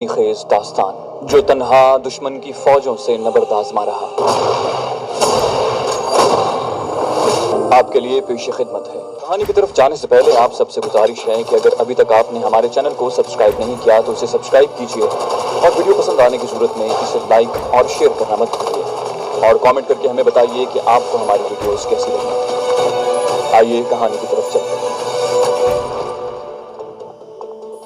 खेज दास्तान जो तन्हा दुश्मन की फौजों से नबरद आजमा रहा। आपके लिए पेश खिदमत है। कहानी की तरफ जाने से पहले आप सबसे गुजारिश है कि अगर अभी तक आपने हमारे चैनल को सब्सक्राइब नहीं किया तो इसे सब्सक्राइब कीजिए और वीडियो पसंद आने की सूरत में इसे लाइक और शेयर करना मत भूलिए और कमेंट करके हमें बताइए कि आपको हमारी वीडियोस कैसी लगी। आइए कहानी की तरफ चलते हैं।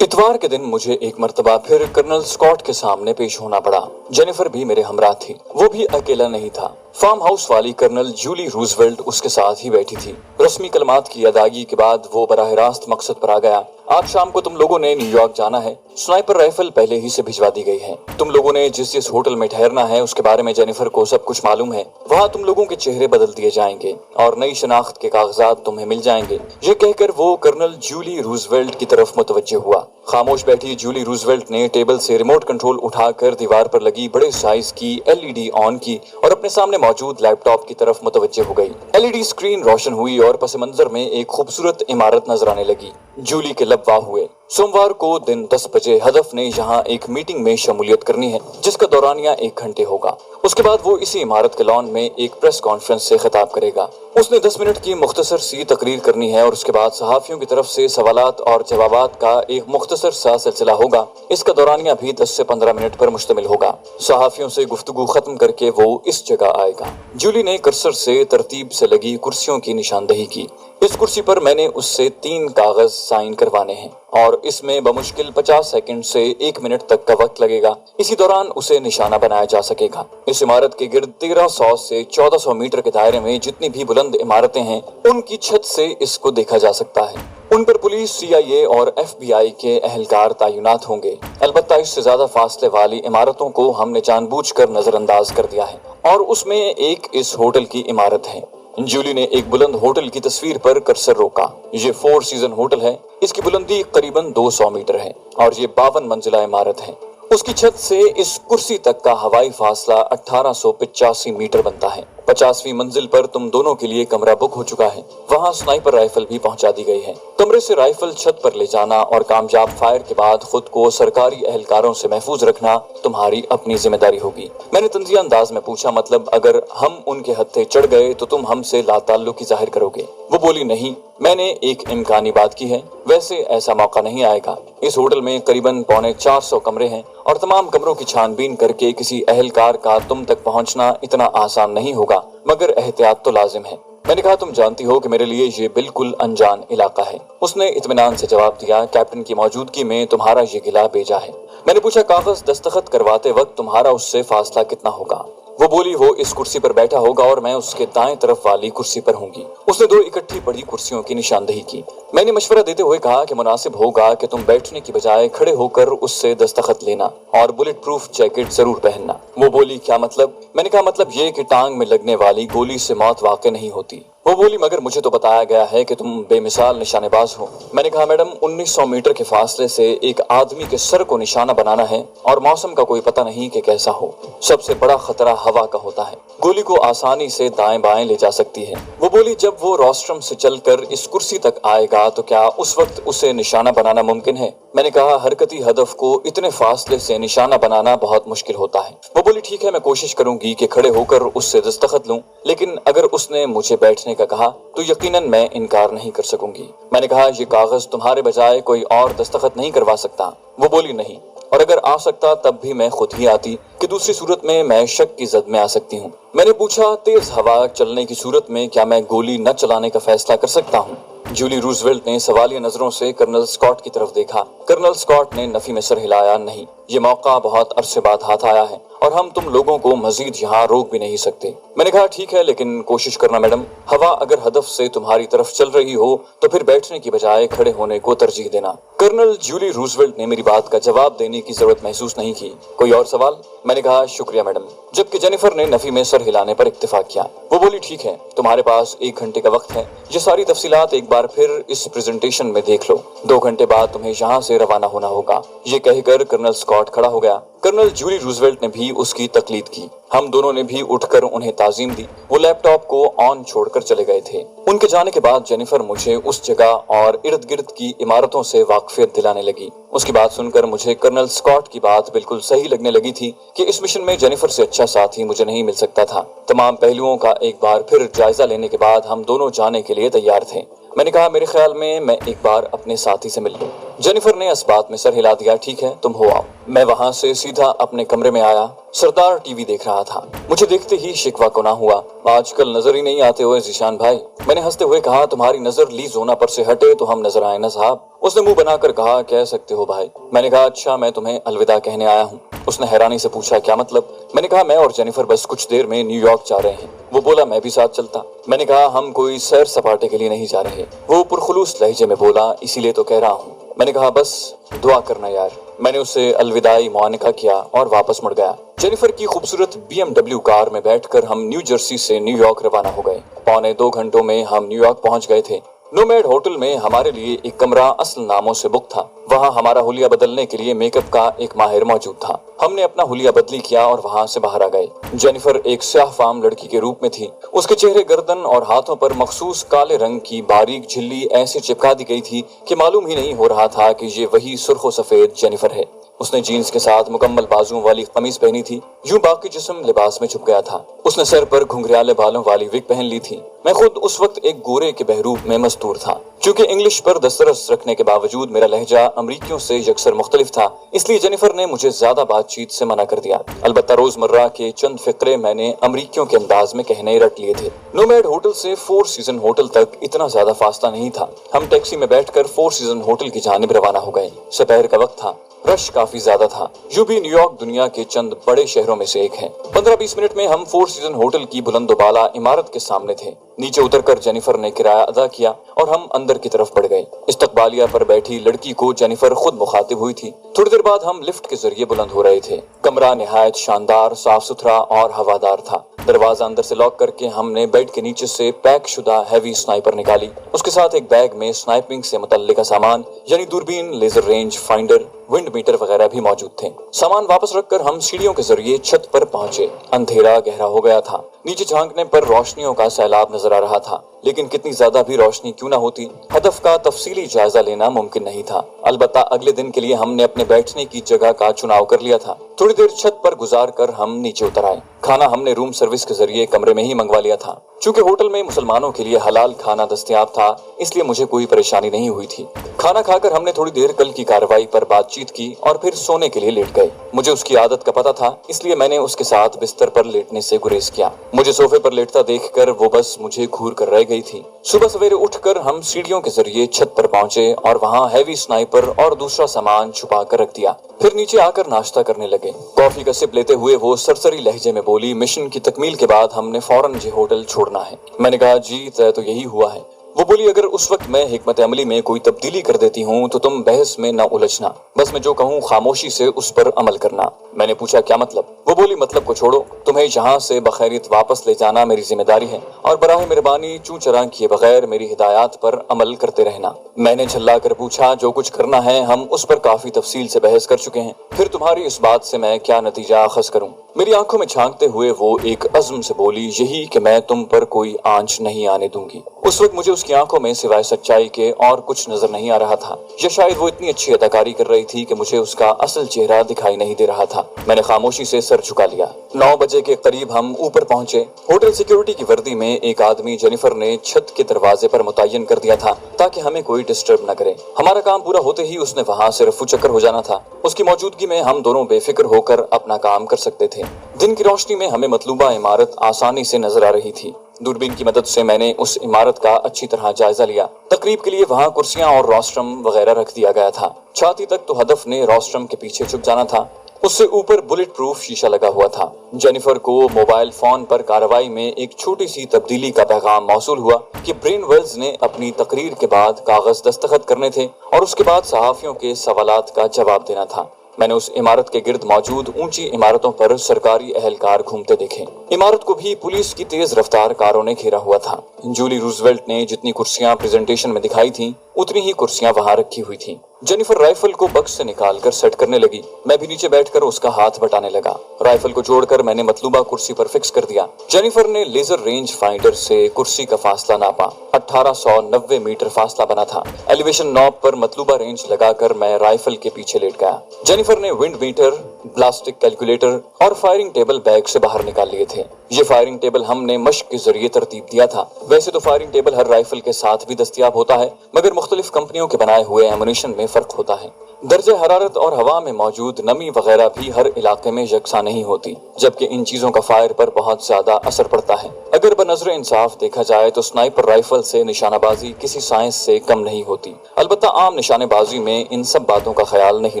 इतवार के दिन मुझे एक मर्तबा फिर कर्नल स्कॉट के सामने पेश होना पड़ा। जेनिफर भी मेरे हमरा थी। वो भी अकेला नहीं था। फार्म हाउस वाली कर्नल जूली रूजवेल्ट उसके साथ ही बैठी थी। रस्मी कलमात की अदायगी के बाद वो बराह रास्त मकसद पर आ गया। आज शाम को तुम लोगों ने न्यूयॉर्क जाना है। स्नाइपर राइफल पहले ही से भिजवा दी गई है। तुम लोगों ने जिस जिस होटल में ठहरना है उसके बारे में जेनिफर को सब कुछ मालूम है। वहाँ तुम लोगों के चेहरे बदल दिए जाएंगे और नई शनाख्त के कागजात तुम्हें मिल जाएंगे। ये कहकर वो कर्नल जूली रूजवेल्ट की तरफ मुतवज्जे हुआ। खामोश बैठी जूली रूजवेल्ट ने टेबल से रिमोट कंट्रोल उठाकर दीवार पर लगी बड़े साइज की एलईडी ऑन की और अपने सामने मौजूद लैपटॉप की तरफ मुतवज्जे हो गई। एलईडी स्क्रीन रोशन हुई और पस मंजर में एक खूबसूरत इमारत नजर आने लगी। जूली के लब वाह हुए। सोमवार को दिन 10 बजे हदफ ने यहाँ एक मीटिंग में शमूलियत करनी है जिसका दौरानिया 1 घंटे होगा। उसके बाद वो इसी इमारत के लॉन में एक प्रेस कॉन्फ्रेंस से खिताब करेगा। उसने 10 मिनट की मुख्तसर सी तकरीर करनी है और उसके बाद सहाफियों की तरफ से सवालात और जवाबात का एक मुख्तसर सा सिलसिला होगा। इसका दौरानिया भी 10 से 15 मिनट पर मुश्तमिल होगा। सहाफियों से गुफ्तगू खत्म करके वो इस जगह आएगा। जूली ने कर्सर से तरतीब से लगी कुर्सियों की निशानदही की। इस कुर्सी पर मैंने उससे 3 कागज साइन करवाने हैं और इसमें बमुश्किल 50 सेकंड से 1 मिनट तक का वक्त लगेगा। इसी दौरान उसे निशाना बनाया जा सकेगा। इस इमारत के गिर्द 1300 से 1400 मीटर के दायरे में जितनी भी बुलंद इमारतें हैं उनकी छत से इसको देखा जा सकता है। उन पर पुलिस, CIA और FBI के अहलकार तैनात होंगे। अलबत्ता इससे ज्यादा फासले वाली इमारतों को हमने जानबूझकर नजरअंदाज कर दिया है और उसमें एक इस होटल की इमारत है। जूली ने एक बुलंद होटल की तस्वीर पर कर्सर रोका। ये 4 सीजन होटल है। इसकी बुलंदी करीबन 200 मीटर है और ये 52 मंजिला इमारत है। उसकी छत से इस कुर्सी तक का हवाई फासला 1885 मीटर बनता है। 50वीं मंजिल पर तुम दोनों के लिए कमरा बुक हो चुका है। वहाँ स्नाइपर राइफल भी पहुंचा दी गई है। कमरे से राइफल छत पर ले जाना और कामयाब फायर के बाद खुद को सरकारी एहलकारों से महफूज रखना तुम्हारी अपनी जिम्मेदारी होगी। मैंने तंजिया अंदाज में पूछा, मतलब अगर हम उनके हत्थे चढ़ गए तो तुम हमसे लाताल्लुकी जाहिर करोगे? वो बोली, नहीं, मैंने एक इम्कानी बात की है। वैसे ऐसा मौका नहीं आएगा। इस होटल में करीबन 450 कमरे हैं और तमाम कमरों की छानबीन करके किसी अहलकार का तुम तक पहुंचना इतना आसान नहीं होगा, मगर एहतियात तो लाजिम है। मैंने कहा, तुम जानती हो कि मेरे लिए ये बिल्कुल अनजान इलाका है। उसने इत्मीनान से जवाब दिया, कैप्टन की मौजूदगी में तुम्हारा ये गिला बेजा है। मैंने पूछा, कागज दस्तखत करवाते वक्त तुम्हारा उससे फासला कितना होगा? वो बोली, वो इस कुर्सी पर बैठा होगा और मैं उसके दाएं तरफ वाली कुर्सी पर होंगी। उसने 2 इकट्ठी पड़ी कुर्सियों की निशानदही की। मैंने मशवरा देते हुए कहा कि मुनासिब होगा कि तुम बैठने की बजाय खड़े होकर उससे दस्तखत लेना और बुलेट प्रूफ जैकेट जरूर पहनना। वो बोली, क्या मतलब? मैंने कहा, मतलब ये कि टांग में लगने वाली गोली से मौत वाक़ई नहीं होती। वो बोली, मगर मुझे तो बताया गया है कि तुम बेमिसाल निशानेबाज हो। मैंने कहा, मैडम, 1900 मीटर के फासले से एक आदमी के सर को निशाना बनाना है और मौसम का कोई पता नहीं कि कैसा हो। सबसे बड़ा खतरा हवा का होता है। गोली को आसानी से दाएं बाएं ले जा सकती है। वो बोली, जब वो रोस्ट्रम से चलकर इस कुर्सी तक आएगा तो क्या उस वक्त उसे निशाना बनाना मुमकिन है? मैंने कहा, हरकती हदफ को इतने फासले से निशाना बनाना बहुत मुश्किल होता है। वो बोली, ठीक है, मैं कोशिश करूंगी कि खड़े होकर उससे दस्तखत लूं, लेकिन अगर उसने मुझे बैठने का कहा तो यकीनन मैं इनकार नहीं कर सकूंगी। मैंने कहा, ये कागज तुम्हारे बजाय कोई और दस्तखत नहीं करवा सकता? वो बोली, नहीं, और अगर आ सकता तब भी मैं खुद ही आती कि दूसरी सूरत में मैं शक की जद में आ सकती हूँ। मैंने पूछा, तेज हवा चलने की सूरत में क्या मैं गोली न चलाने का फैसला कर सकता हूँ? जूली रूजवेल्ट ने सवालिया नजरों से कर्नल स्कॉट की तरफ देखा। कर्नल स्कॉट ने नफी में सर हिलाया, नहीं, ये मौका बहुत अरसे बाद हाथ आया है और हम तुम लोगों को मजीद यहाँ रोक भी नहीं सकते। मैंने कहा, ठीक है, लेकिन कोशिश करना मैडम। हवा अगर हदफ से तुम्हारी तरफ चल रही हो तो फिर बैठने की बजाय खड़े होने को तरजीह देना। कर्नल जूली रूजवेल्ट ने मेरी बात का जवाब देने की जरूरत महसूस नहीं की। कोई और सवाल? मैंने कहा, शुक्रिया मैडम। जबकि जेनिफर ने नफी में सर हिलाने पर इत्तेफाक किया। वो बोली, ठीक है, तुम्हारे पास 1 घंटे का वक्त है। ये सारी तफसीलात एक बार फिर इस प्रेजेंटेशन में देख लो। 2 घंटे बाद तुम्हें यहाँ से रवाना होना होगा। ये कहकर कर्नल स्कॉट स्कॉट खड़ा हो गया। कर्नल जूली रूजवेल्ट ने भी उसकी तकलीद की। हम दोनों ने भी उठकर उन्हें ताज़ीम दी। वो लैपटॉप को ऑन छोड़कर चले गए थे। उनके जाने के बाद जेनिफर मुझे उस जगह और इर्द गिर्द की इमारतों से वाकफियत दिलाने लगी। उसकी बात सुनकर मुझे कर्नल स्कॉट की बात बिल्कुल सही लगने लगी थी कि इस मिशन में जेनिफर से अच्छा साथी मुझे नहीं मिल सकता था। तमाम पहलुओं का एक बार फिर जायजा लेने के बाद हम दोनों जाने के लिए तैयार थे। मैंने कहा, मेरे ख्याल में मैं एक बार अपने साथी से मिल लूं। जेनिफर ने इस बात में सर हिला दिया। ठीक है, तुम हो आओ। मैं वहां से सीधा अपने कमरे में आया। सरदार टीवी देख रहा था। मुझे देखते ही शिकवा को ना हुआ। आजकल नजर ही नहीं आते हुए जीशान भाई। मैंने हंसते हुए कहा, तुम्हारी नजर ली जोना पर से हटे तो हम नजर आए ना साहब। उसने मुंह बनाकर कहा, कह सकते हो भाई। मैंने कहा, अच्छा, मैं तुम्हें अलविदा कहने आया हूँ। उसने हैरानी से पूछा, क्या मतलब? मैंने कहा, मैं और जेनिफर बस कुछ देर में न्यूयॉर्क जा रहे हैं। वो बोला, मैं भी साथ चलता। मैंने कहा, हम कोई सैर सपाटे के लिए नहीं जा रहे। वो पुरखुलूस लहजे में बोला, इसीलिए तो कह रहा हूँ। मैंने कहा, बस दुआ करना यार। मैंने उसे अलविदाई मुआनिका किया और वापस मुड़ गया। जेनिफर की खूबसूरत BMW कार में बैठकर हम न्यू जर्सी से न्यूयॉर्क रवाना हो गए। 1.25 घंटों में हम न्यूयॉर्क पहुंच गए थे। नोमैड होटल में हमारे लिए एक कमरा असल नामों से बुक था। वहां हमारा हुलिया बदलने के लिए मेकअप का एक माहिर मौजूद था। हमने अपना हुलिया बदली किया और वहां से बाहर आ गए। जेनिफर एक स्याह फाम लड़की के रूप में थी। उसके चेहरे, गर्दन और हाथों पर मखसूस काले रंग की बारीक झिल्ली ऐसे चिपका दी गई थी कि मालूम ही नहीं हो रहा था कि ये वही सुर्खो सफेद जेनिफर है। उसने जीन्स के साथ मुकम्मल बाजुओं वाली कमीज पहनी थी। यूं बाकी जिस्म लिबास में छुप गया था। उसने सर पर घुंघराले बालों वाली विग पहन ली थी। मैं खुद उस वक्त एक गोरे के बहरूप में मस्तूर था। चूंकि इंग्लिश पर दस्तरस रखने के बावजूद मेरा लहजा अमरीकियों से यकसर मुख्तलिफ था, इसलिए जेनिफर ने मुझे ज्यादा बातचीत से मना कर दिया। अलबत्ता रोजमर्रा के चंद फिक्रे मैंने अमरीकियों के अंदाज में कहने रट लिए थे। नोमैड होटल से 4 सीजन होटल तक इतना ज्यादा फासला नहीं था। हम टैक्सी में बैठकर 4 सीजन होटल की जानिब रवाना हो गए। दोपहर का वक्त था। रश काफी ज्यादा था। यूं भी न्यूयॉर्क दुनिया के चंद बड़े शहरों में से एक है। 15-20 मिनट में हम 4 सीजन होटल की बुलंदोबाला इमारत के सामने थे। नीचे उतरकर जेनिफर ने किराया अदा किया और हम अंदर की तरफ बढ़ गए। इस्तकबालिया पर बैठी लड़की को जेनिफर खुद मुखातिब हुई थी। थोड़ी देर बाद हम लिफ्ट के जरिए बुलंद हो रहे थे। कमरा निहायत शानदार, साफ सुथरा और हवादार था। दरवाजा अंदर से लॉक करके हमने बेड के नीचे से पैक शुदा हैवी स्नाइपर निकाली। उसके साथ एक बैग में स्नाइपिंग से मुतल्लिका सामान यानी दूरबीन, laser range finder, wind meter वगैरह भी मौजूद थे। सामान वापस रखकर हम सीढ़ियों के जरिए छत पर पहुंचे। अंधेरा गहरा हो गया था। नीचे झांकने पर रोशनियों का सैलाब नजर आ रहा था, लेकिन कितनी ज्यादा भी रोशनी क्यों ना होती, हदफ का तफसीली जायजा लेना मुमकिन नहीं था। अलबत्ता अगले दिन के लिए हमने अपने बैठने की जगह का चुनाव कर लिया था। थोड़ी देर छत पर गुजार कर हम नीचे उतर आए। खाना हमने रूम सर्विस के जरिए कमरे में ही मंगवा लिया था। चूंकि होटल में मुसलमानों के लिए हलाल खाना दस्तयाब था, इसलिए मुझे कोई परेशानी नहीं हुई थी। खाना खाकर हमने थोड़ी देर कल की कार्रवाई पर बातचीत की और फिर सोने के लिए लेट गए। मुझे उसकी आदत का पता था, इसलिए मैंने उसके साथ बिस्तर पर लेटने से गुरेज किया। मुझे सोफे पर लेटता देखकर वो बस मुझे घूर कर रह गई थी। सुबह सवेरे उठकर हम सीढ़ियों के जरिए छत पर पहुंचे और वहां हैवी स्नाइपर और दूसरा सामान छुपा कर रख दिया। फिर नीचे आकर नाश्ता करने लगे। कॉफी का सिप लेते हुए वो सरसरी लहजे में बोली, मिशन की तकमील के बाद हमने फौरन ये होटल छोड़ना है। मैंने कहा, जी तय तो यही हुआ है। वो बोली, अगर उस वक्त मैं हिकमत अमली में कोई तब्दीली कर देती हूँ तो तुम बहस में न उलझना, बस मैं जो कहूँ खामोशी से उस पर अमल करना। मैंने पूछा, क्या मतलब? वो बोली, मतलब को छोड़ो, तुम्हें यहाँ से बखैरियत वापस ले जाना मेरी जिम्मेदारी है और बराह मेहरबानी चू चरा किए बगैर मेरी हिदायत पर अमल करते रहना। मैंने झल्ला कर पूछा, जो कुछ करना है हम उस पर काफी तफसील से बहस कर चुके हैं, फिर तुम्हारी इस बात से मैं क्या नतीजा अखज करूँ? मेरी आंखों में झांकते हुए वो एक अज़्म से बोली, यही कि मैं तुम पर कोई आंच नहीं आने दूंगी। उस वक्त मुझे उसकी आंखों में सिवाय सच्चाई के और कुछ नजर नहीं आ रहा था, या शायद वो इतनी अच्छी अदाकारी कर रही थी कि मुझे उसका असल चेहरा दिखाई नहीं दे रहा था। मैंने खामोशी से सर झुका लिया। 9 बजे के करीब हम ऊपर पहुंचे। होटल सिक्योरिटी की वर्दी में एक आदमी जेनिफर ने छत के दरवाजे पर मुतय्यन कर दिया था ताकि हमें कोई डिस्टर्ब न करे। हमारा काम पूरा होते ही उसने वहां से रफू चक्कर हो जाना था। उसकी मौजूदगी में हम दोनों बेफिक्र होकर अपना काम कर सकते थे। दिन की रोशनी में हमें मतलूबा इमारत आसानी से नजर आ रही थी। दूरबीन की मदद से मैंने उस इमारत का अच्छी तरह जायजा लिया। तकरीब के लिए वहाँ कुर्सियां और रोस्ट्रम वगैरह रख दिया गया था। छाती तक तो हदफ ने रोस्ट्रम के पीछे छुप जाना था। उससे ऊपर बुलेट प्रूफ शीशा लगा हुआ था। जेनिफर को मोबाइल फोन पर कार्रवाई में एक छोटी सी तब्दीली का पैगाम मौसूल हुआ कि ब्रेन वेल्स ने अपनी तकरीर के बाद कागज दस्तखत करने थे और उसके बाद सहाफियों के सवालात का जवाब देना था। मैंने उस इमारत के गिर्द मौजूद ऊंची इमारतों पर सरकारी अहलकार घूमते देखे। इमारत को भी पुलिस की तेज रफ्तार कारों ने घेरा हुआ था। जूली रूजवेल्ट ने जितनी कुर्सियां प्रेजेंटेशन में दिखाई थी, उतनी ही कुर्सियां वहां रखी हुई थी। जेनिफर राइफल को बक्स से निकालकर सेट करने लगी। मैं भी नीचे बैठकर उसका हाथ बटाने लगा। राइफल को जोड़कर मैंने मतलूबा कुर्सी पर फिक्स कर दिया। जेनिफर ने लेजर रेंज फाइंडर से कुर्सी का फासला नापा। 1890 मीटर फासला बना था। एलिवेशन नॉब पर मतलूबा रेंज लगाकर मैं राइफल के पीछे लेट गया। जेनिफर ने विंड मीटर, प्लास्टिक कैलकुलेटर और फायरिंग टेबल बैग से बाहर निकाल लिए थे। ये फायरिंग टेबल हमने मश्क के जरिए तरतीब दिया था। वैसे तो फायरिंग टेबल हर राइफल के साथ भी दस्तयाब होता है, मगर मुख्तलिफ कंपनियों के बनाए हुए एमुनिशन में फर्क होता है। दर्जे हरारत और हवा में मौजूद नमी वगैरह भी हर इलाके में यकसा नहीं होती, जबकि इन चीजों का फायर पर बहुत ज्यादा असर पड़ता है। अगर बनज़र इंसाफ देखा जाए तो स्नाइपर राइफल से निशानाबाजी किसी साइंस से कम नहीं होती। अलबत्ता आम निशानेबाजी में इन सब बातों का ख्याल नहीं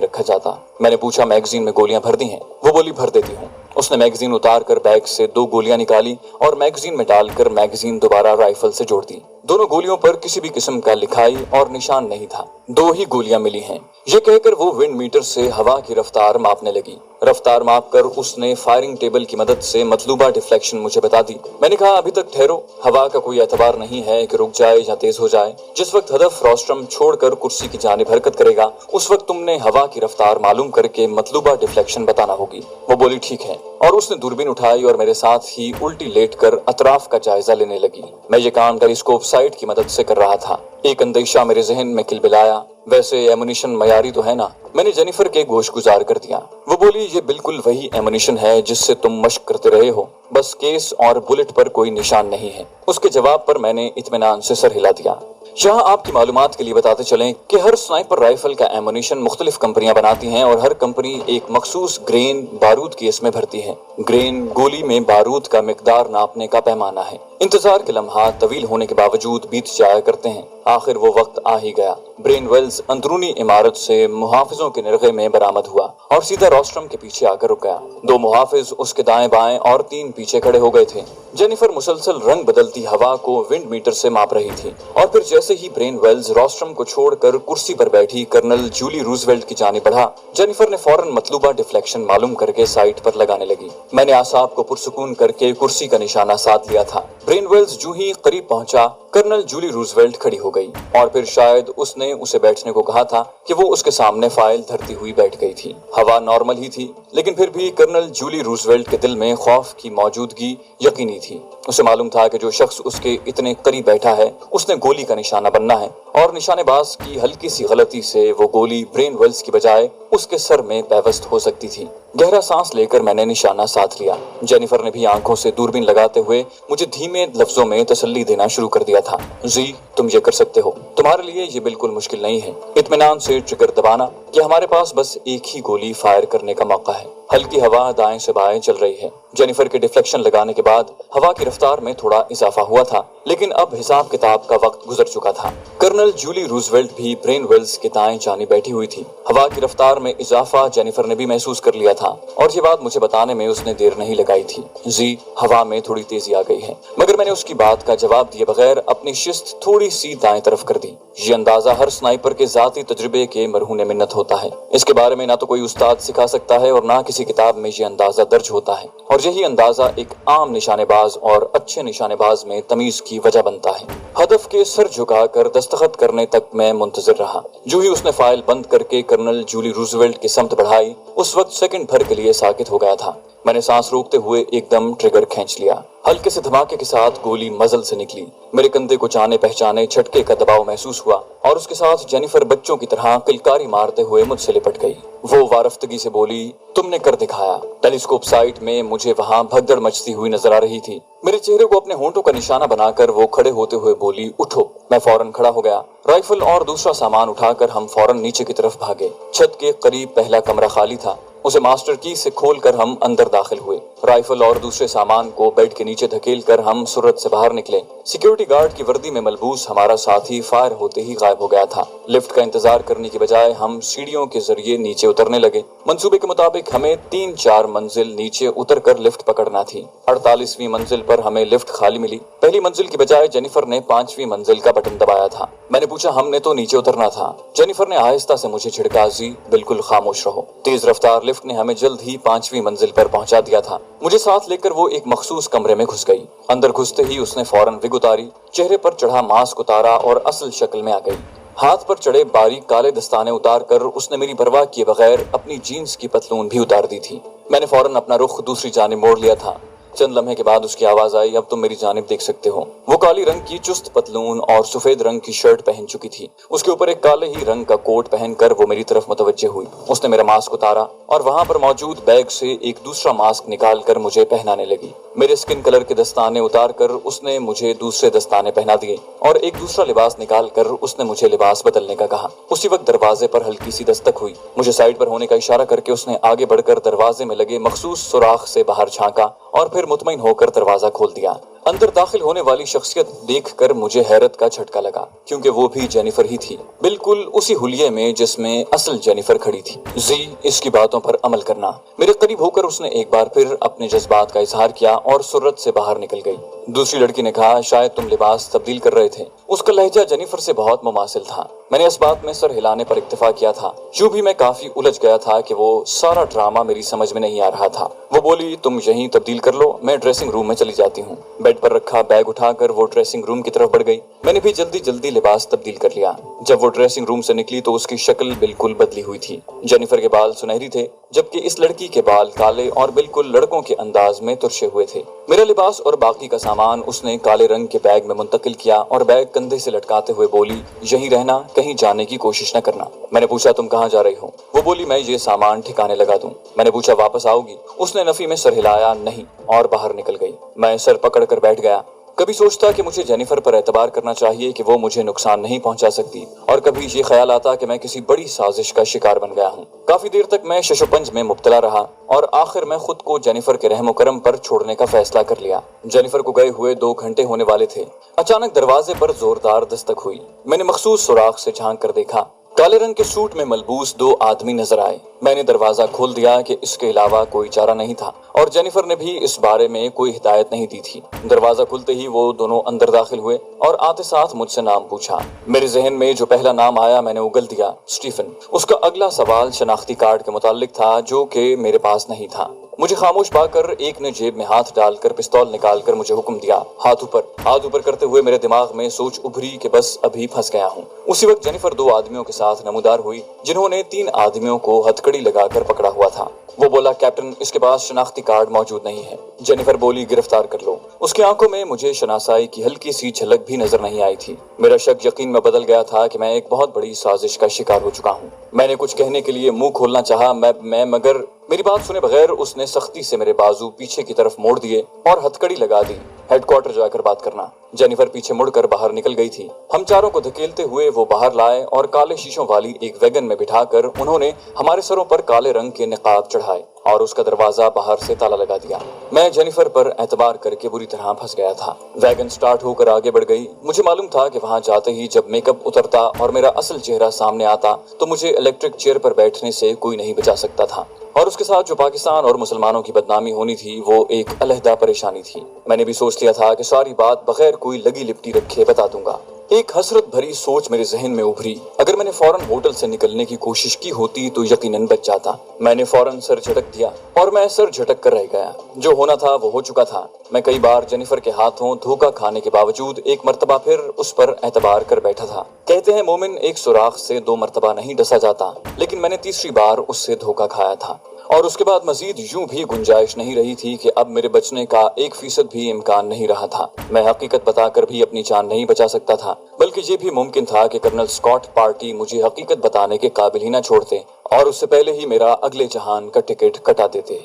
रखा जाता। मैंने पूछा, मैगजीन में गोलियां भर दी हैं? वो बोली, भर देती हूँ। उसने मैगजीन उतार कर बैग से 2 गोलियां निकाली और मैगजीन में डालकर मैगजीन दोबारा राइफल से जोड़ दी। दोनों गोलियों पर किसी भी किस्म का लिखाई और निशान नहीं था। 2 ही गोलियां मिली हैं। ये कहकर वो विंड मीटर से हवा की रफ्तार मापने लगी। रफ्तार मापकर उसने फायरिंग टेबल की मदद से मतलूबा डिफ्लेक्शन मुझे बता दी। मैंने कहा, अभी तक ठहरो, हवा का कोई एतबार नहीं है कि रुक जाए या तेज हो जाए। जिस वक्त हदफ रोस्ट्रम छोड़कर कुर्सी की जानिब हरकत करेगा, उस वक्त तुमने हवा की रफ्तार मालूम करके मतलूबा डिफ्लेक्शन बताना होगी। वो बोली, ठीक है, और उसने दूरबीन उठाई और मेरे साथ ही उल्टी लेटकर अतराफ का जायजा लेने लगी। मैं ये काम टेलीस्कोप साइट की मदद से कर रहा था। एक अंदेशा मेरे जहन में किलबिलाया, वैसे एमुनिशन मयारी तो है ना? मैंने जेनिफर के गोश गुजार कर दिया। वो बोली, ये बिल्कुल वही एमुनिशन है जिससे तुम मशक करते रहे हो, बस केस और बुलेट पर कोई निशान नहीं है। उसके जवाब पर मैंने इत्मीनान से सर हिला दिया। यहाँ आपकी मालूमात के लिए बताते चलें कि हर स्नाइपर राइफल का एमुनिशन मुख्तलिफ कंपनियां बनाती हैं और हर कंपनी एक मखसूस ग्रेन बारूद की इसमें भरती है। ग्रेन गोली में बारूद का मिकदार नापने का पैमाना है। इंतजार के लम्हात तवील होने के बावजूद बीत जाया करते हैं। आखिर वो वक्त आ ही गया। ब्रेन वेल्स अंदरूनी इमारत से मुहाफिजों के निर्गे में बरामद हुआ और सीधा रोस्ट्रम के पीछे आकर रुक गया। 2 मुहाफिज उसके दाएं बाएं और 3 पीछे खड़े हो गए थे। जेनिफर मुसलसल रंग बदलती हवा को विंड मीटर से माप रही थी और फिर जैसे ही ब्रेन वेल्स रोस्ट्रम को छोड़कर कुर्सी पर बैठी कर्नल जूली रूजवेल्ट की जानिब बढ़ा, जेनिफर ने फौरन मतलूबा डिफ्लेक्शन मालूम करके साइट पर लगाने लगी। मैंने आसाब को पुरसुकून करके कुर्सी का निशाना साध लिया था। ब्रेन वेल्स जूं ही करीब पहुंचा, कर्नल जूली रूजवेल्ट खड़ी हो गई और फिर शायद उसने उसे बैठने को कहा था कि वो उसके सामने फाइल धरती हुई बैठ गई थी। हवा नॉर्मल ही थी, लेकिन फिर भी कर्नल जूली रूजवेल्ट के दिल में खौफ की मौजूदगी यकीनी थी। उसे मालूम था कि जो शख्स उसके इतने करीब बैठा है, उसने गोली का निशाना बनना है और निशानेबाज की हल्की सी गलती से वो गोली ब्रेन वेल्स की बजाय उसके सर में पैवस्त हो सकती थी। गहरा सांस लेकर मैंने निशाना साध लिया। जेनिफर ने भी आंखों से दूरबीन लगाते हुए मुझे धीमे लफ्जों में तसल्ली देना शुरू कर दिया था। जी, तुम ये कर सकते हो, तुम्हारे लिए ये बिल्कुल मुश्किल नहीं है। इत्मीनान से ट्रिगर दबाना कि हमारे पास बस एक ही गोली फायर करने का मौका है। हल्की हवा दाएं से बाएं चल रही है। जेनिफर के डिफ्लेक्शन लगाने के बाद हवा की रफ्तार में थोड़ा इजाफा हुआ था, लेकिन अब हिसाब किताब का वक्त गुजर चुका था। कर्नल जूली रूजवेल्ट भी ब्रेन वेल्स के दाएं जानी बैठी हुई थी। हवा की रफ्तार में इजाफा जेनिफर ने भी महसूस कर लिया था और ये बात मुझे बताने में उसने देर नहीं लगाई थी। जी, हवा में थोड़ी तेजी आ गई है। मगर मैंने उसकी बात का जवाब दिए बगैर अपनी शिस्त थोड़ी सी दाएं तरफ कर दी। ये अंदाजा हर स्नाइपर के जाती तजुर्बे के मरहूने मिन्नत होता है। इसके बारे में ना तो कोई उस्ताद सिखा सकता है और ना किसी किताब में ये अंदाजा दर्ज होता है, और यही अंदाजा एक आम निशानेबाज और अच्छे निशानेबाज में तमीज की वजह बनता है। हदफ के सर झुकाकर दस्तखत करने तक मैं मुंतजिर रहा। जो ही उसने फाइल बंद करके कर्नल जूली रूजवेल्ट की समत बढ़ाई, उस वक्त सेकंड भर के लिए साकित हो गया था। मैंने सांस रोकते हुए एकदम ट्रिगर खींच लिया। हल्के से धमाके के साथ गोली मजल से निकली। मेरे कंधे को जाने पहचाने झटके का दबाव महसूस हुआ और उसके साथ जेनिफर बच्चों की तरह किलकारी मारते हुए मुझसे लिपट गई। वो वारफ्तगी से बोली, तुमने कर दिखाया। टेलीस्कोप साइट में मुझे वहां भगदड़ मचती हुई नजर आ रही थी। मेरे चेहरे को अपने होंठों का निशाना बनाकर वो खड़े होते हुए बोली, उठो। मैं फौरन खड़ा हो गया। राइफल और दूसरा सामान उठाकर हम फौरन नीचे की तरफ भागे। छत के करीब पहला कमरा खाली था। उसे मास्टर की से खोलकर हम अंदर दाखिल हुए। राइफल और दूसरे सामान को बेड के नीचे धकेलकर हम सूरत से बाहर निकले। सिक्योरिटी गार्ड की वर्दी में मलबूस हमारा साथी फायर होते ही गायब हो गया था। लिफ्ट का इंतजार करने की बजाय हम सीढ़ियों के जरिए नीचे उतरने लगे। मंसूबे के मुताबिक हमें 3-4 मंजिल नीचे उतरकर लिफ्ट पकड़ना थी। 48वीं मंजिल पर हमें लिफ्ट खाली मिली। पहली मंजिल की बजाय जेनिफर ने 5वीं मंजिल का बटन दबाया था। मैंने पूछा, हमने तो नीचे उतरना था। जेनिफर ने आहिस्ता से मुझे झिड़का, जी बिल्कुल खामोश रहो। तेज रफ्तार लिफ्ट ने हमें जल्द ही 5वीं मंजिल पर पहुंचा दिया था। मुझे साथ लेकर वो एक मखसूस कमरे में घुस गई। अंदर घुसते ही उसने फौरन विग उतारी, चेहरे पर चढ़ा मास्क उतारा और असल शक्ल में आ गई। हाथ पर चढ़े बारीक काले दस्ताने उतार कर उसने मेरी परवाह किए बगैर अपनी जीन्स की पतलून भी उतार दी थी। मैंने फौरन अपना रुख दूसरी जानिब मोड़ लिया था। चंद लम्हे के बाद उसकी आवाज आई, अब तुम मेरी जानिब देख सकते हो। वो काली रंग की चुस्त पतलून और सफेद रंग की शर्ट पहन चुकी थी। उसके ऊपर एक काले ही रंग का कोट पहनकर वो मेरी तरफ मुतवज्जे हुई। उसने मेरा मास्क उतारा और वहां पर मौजूद बैग से एक दूसरा मास्क निकाल कर मुझे पहनाने लगी। मेरे स्किन कलर के दस्ताने उतार कर उसने मुझे दूसरे दस्ताने पहना दिए और एक दूसरा लिबास निकाल कर उसने मुझे लिबास बदलने का कहा। उसी वक्त दरवाजे पर हल्की सी दस्तक हुई। मुझे साइड पर होने का इशारा करके उसने आगे बढ़कर दरवाजे में लगे मखसूस सुराख से बाहर झांका और फिर मुतमईन होकर दरवाजा खोल दिया। अंदर दाखिल होने वाली शख्सियत देखकर मुझे हैरत का झटका लगा, क्योंकि वो भी जेनिफर ही थी, बिल्कुल उसी हुलिये में जिसमें असल जेनिफर खड़ी थी। जी, इसकी बातों पर अमल करना। मेरे करीब होकर उसने एक बार फिर अपने जज्बात का इजहार किया और सुर्रत से बाहर निकल गई। दूसरी लड़की ने कहा, शायद तुम लिबास तब्दील कर रहे थे। उसका लहजा जेनिफर से बहुत मुमासिल था। मैंने इस बात में सर हिलाने पर इत्तेफाक किया था। यूं भी मैं काफी उलझ गया था कि वो सारा ड्रामा मेरी समझ में नहीं आ रहा था। वो बोली, तुम यहीं तब्दील कर लो, मैं ड्रेसिंग रूम में चली जाती हूँ। बेड पर रखा बैग उठाकर वो ड्रेसिंग रूम की तरफ बढ़ गई। मैंने भी जल्दी जल्दी लिबास तब्दील कर लिया। जब वो ड्रेसिंग रूम से निकली तो उसकी शक्ल बिल्कुल बदली हुई थी। जेनिफर के बाल सुनहरी थे, जबकि इस लड़की के बाल काले और बिल्कुल लड़कों के अंदाज में तुरशे हुए थे। मेरा लिबास और बाकी का सामान उसने काले रंग के बैग में मुंतकिल किया और बैग कंधे से लटकाते हुए बोली, यहीं रहना, कहीं जाने की कोशिश न करना। मैंने पूछा, तुम कहाँ जा रही हो? वो बोली, मैं ये सामान ठिकाने लगा दूं। मैंने पूछा, वापस आओगी? उसने नफी में सर हिलाया, नहीं, और बाहर निकल गई। मैं सर पकड़ कर बैठ गया। कभी सोचता कि मुझे जेनिफर पर एतबार करना चाहिए कि वो मुझे नुकसान नहीं पहुंचा सकती, और कभी ये ख्याल आता कि मैं किसी बड़ी साजिश का शिकार बन गया हूँ। काफी देर तक मैं शशोपंज में मुब्तला रहा और आखिर में खुद को जेनिफर के रहमो करम पर छोड़ने का फैसला कर लिया। जेनिफर को गए हुए 2 घंटे होने वाले थे। अचानक दरवाजे पर जोरदार दस्तक हुई। मैंने मखसूस सुराख से झांक कर देखा। काले रंग के सूट में मलबूस 2 आदमी नजर आए। मैंने दरवाजा खोल दिया कि इसके अलावा कोई चारा नहीं था, और जेनिफर ने भी इस बारे में कोई हिदायत नहीं दी थी। दरवाजा खुलते ही वो दोनों अंदर दाखिल हुए और आते साथ मुझसे नाम पूछा। मेरे जहन में जो पहला नाम आया मैंने उगल दिया, स्टीफन। उसका अगला सवाल शनाख्ती कार्ड के मुतालिक था, जो कि मेरे पास नहीं था। मुझे खामोश पाकर एक ने जेब में हाथ डालकर पिस्तौल निकालकर मुझे हुक्म दिया, हाथ ऊपर। हाथ ऊपर करते हुए मेरे दिमाग में सोच उभरी कि बस अभी फंस गया हूँ। उसी वक्त जेनिफर 2 आदमियों के साथ नमूदार हुई, जिन्होंने 3 आदमियों को हथकड़ी लगाकर पकड़ा हुआ था। वो बोला, कैप्टन, इसके पास शनाख्ती कार्ड मौजूद नहीं है। जेनिफर बोली, गिरफ्तार कर लो। उसकी आंखों में मुझे शनासाई की हल्की सी झलक भी नजर नहीं आई थी। मेरा शक यकीन में बदल गया था कि मैं एक बहुत बड़ी साजिश का शिकार हो चुका हूँ। मैंने कुछ कहने के लिए मुंह खोलना चाहा, मगर मेरी बात सुने बगैर उसने सख्ती से मेरे बाजू पीछे की तरफ मोड़ दिए और हथकड़ी लगा दी। हेडक्वार्टर जाकर बात करना। जेनिफर पीछे मुड़कर बाहर निकल गई थी। हम चारों को धकेलते हुए वो बाहर लाए और काले शीशों वाली एक वैगन में बिठाकर उन्होंने हमारे सरों पर काले रंग के निकाब चढ़ाए और उसका दरवाजा बाहर से ताला लगा दिया। मैं जेनिफर पर एतबार करके बुरी तरह फंस गया था। वैगन स्टार्ट होकर आगे बढ़ गई। मुझे मालूम था कि वहां जाते ही जब मेकअप उतरता और मेरा असल चेहरा सामने आता तो मुझे इलेक्ट्रिक चेयर पर बैठने से कोई नहीं बचा सकता था, और उसके साथ जो पाकिस्तान और मुसलमानों की बदनामी होनी थी वो एक अलहदा परेशानी थी। मैंने भी सोच लिया था कि सारी बात बगैर कोई लगी लिपटी रखे बता दूंगा। एक हसरत भरी सोच मेरे जहन में उभरी, अगर मैंने फौरन होटल से निकलने की कोशिश की होती तो यकीनन बच जाता। मैंने फौरन सर झटक दिया और मैं सर झटक कर रह गया। जो होना था वो हो चुका था। मैं कई बार जेनिफर के हाथों धोखा खाने के बावजूद एक मर्तबा फिर उस पर एतबार कर बैठा था। कहते हैं मोमिन एक सुराख से 2 मर्तबा नहीं डसा जाता, लेकिन मैंने तीसरी बार उससे धोखा खाया था, और उसके बाद मजीद यूं भी गुंजाइश नहीं रही थी कि अब मेरे बचने का 1% भी इम्कान नहीं रहा था। मैं हकीकत बताकर भी अपनी जान नहीं बचा सकता था, बल्कि ये भी मुमकिन था कि कर्नल स्कॉट पार्टी मुझे हकीकत बताने के काबिल ही न छोड़ते और उससे पहले ही मेरा अगले जहान का टिकट कटा देते।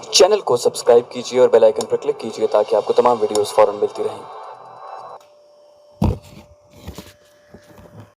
चैनल को सब्सक्राइब कीजिए और बेल आइकन पर क्लिक कीजिए ताकि आपको तमाम वीडियोस फौरन मिलती रहें।